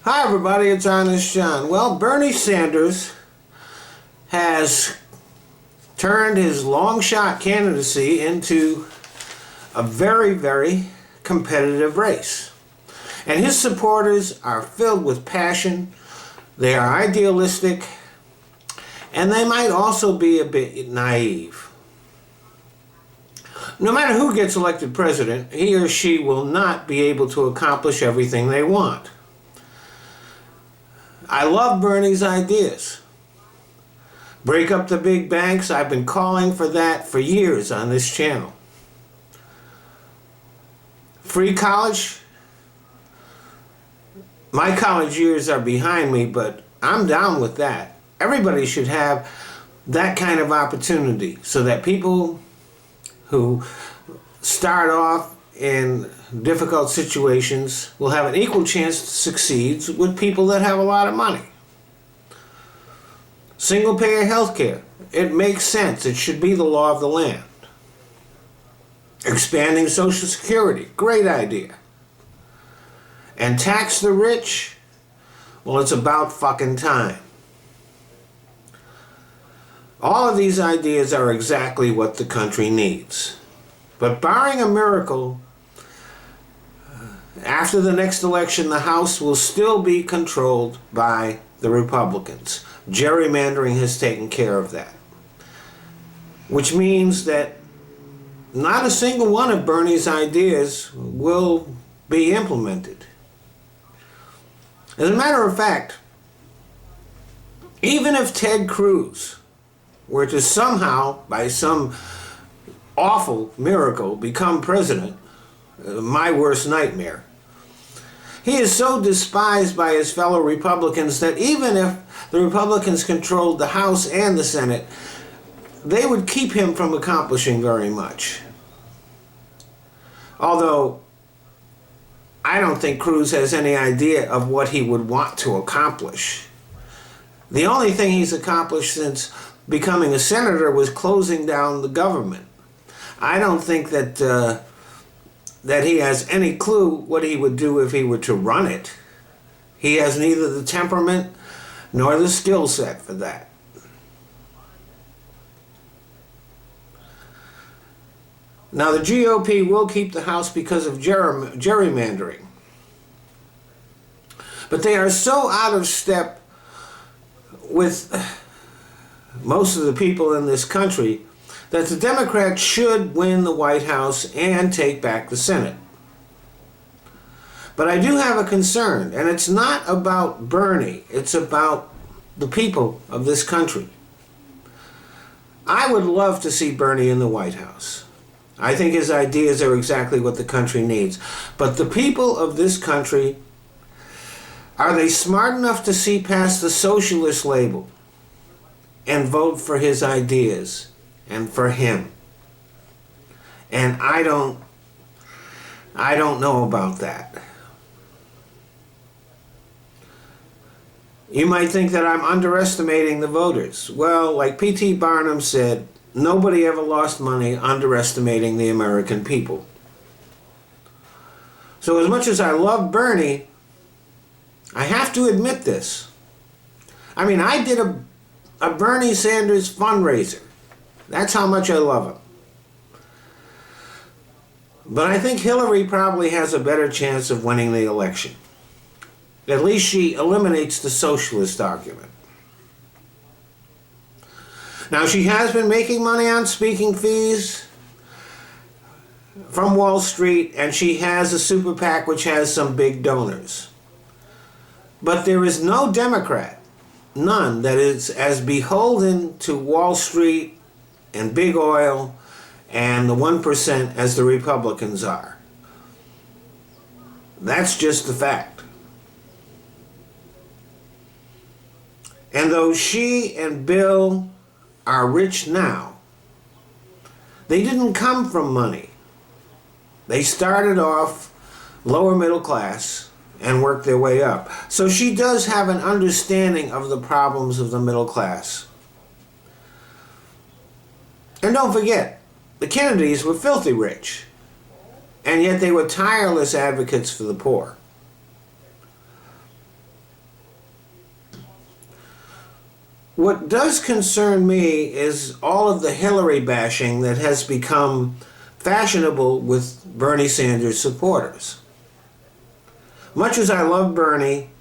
Hi everybody, it's Honest John. Well, Bernie Sanders has turned his long shot candidacy into a very, very competitive race. And his supporters are filled with passion, they are idealistic, and they might also be a bit naive. No matter who gets elected president, he or she will not be able to accomplish everything they want. I love Bernie's ideas. Break up the big banks. I've been calling for that for years on this channel. Free college. My college years are behind me, but I'm down with that. Everybody should have that kind of opportunity so that people who start off in difficult situations will have an equal chance to succeed with people that have a lot of money. Single payer health care. It makes sense. It should be the law of the land. Expanding Social Security. Great idea. And tax the rich? Well, it's about fucking time. All of these ideas are exactly what the country needs. But barring a miracle, after the next election, the House will still be controlled by the Republicans. Gerrymandering has taken care of that. Which means that not a single one of Bernie's ideas will be implemented. As a matter of fact, even if Ted Cruz were to somehow, by some awful miracle, become president, my worst nightmare, he is so despised by his fellow Republicans that even if the Republicans controlled the House and the Senate, they would keep him from accomplishing very much. Although, I don't think Cruz has any idea of what he would want to accomplish. The only thing he's accomplished since becoming a senator was closing down the government. I don't think that he has any clue what he would do if he were to run it. He has neither the temperament nor the skill set for that. Now, the GOP will keep the House because of gerrymandering. But they are so out of step with most of the people in this country that the Democrats should win the White House and take back the Senate. But I do have a concern, and it's not about Bernie, it's about the people of this country. I would love to see Bernie in the White House. I think his ideas are exactly what the country needs. But the people of this country, are they smart enough to see past the socialist label and vote for his ideas and for him? And I don't know about that. You might think that I'm underestimating the voters. Well, like P.T. Barnum said, nobody ever lost money underestimating the American people. So as much as I love Bernie, I have to admit this. I mean, I did a Bernie Sanders fundraiser. That's how much I love him. But I think Hillary probably has a better chance of winning the election. At least she eliminates the socialist argument. Now, she has been making money on speaking fees from Wall Street, and she has a super PAC which has some big donors. But there is no Democrat, none, that is as beholden to Wall Street and big oil and the 1% as the Republicans are. That's just the fact. And though she and Bill are rich now, they didn't come from money. They started off lower middle class and worked their way up. So she does have an understanding of the problems of the middle class. And don't forget, the Kennedys were filthy rich, and yet they were tireless advocates for the poor. What does concern me is all of the Hillary bashing that has become fashionable with Bernie Sanders supporters. Much as I love Bernie,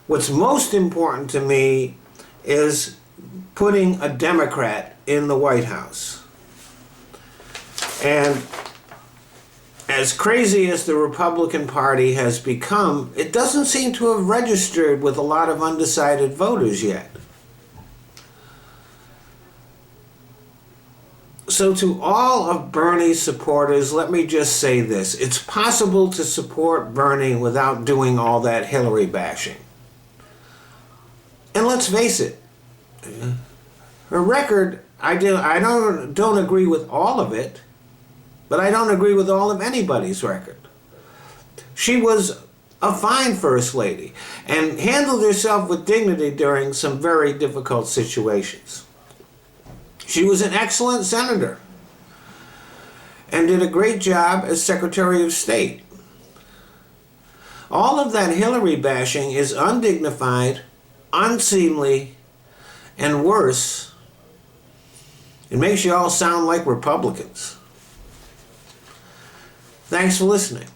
what's most important to me is putting a Democrat in the White House. And as crazy as the Republican Party has become, it doesn't seem to have registered with a lot of undecided voters yet. So to all of Bernie's supporters, let me just say this. It's possible to support Bernie without doing all that Hillary bashing. And let's face it, her record, I don't agree with all of it, but I don't agree with all of anybody's record. She was a fine First Lady and handled herself with dignity during some very difficult situations. She was an excellent senator and did a great job as Secretary of State. All of that Hillary bashing is undignified, unseemly, and worse, it makes you all sound like Republicans. Thanks for listening.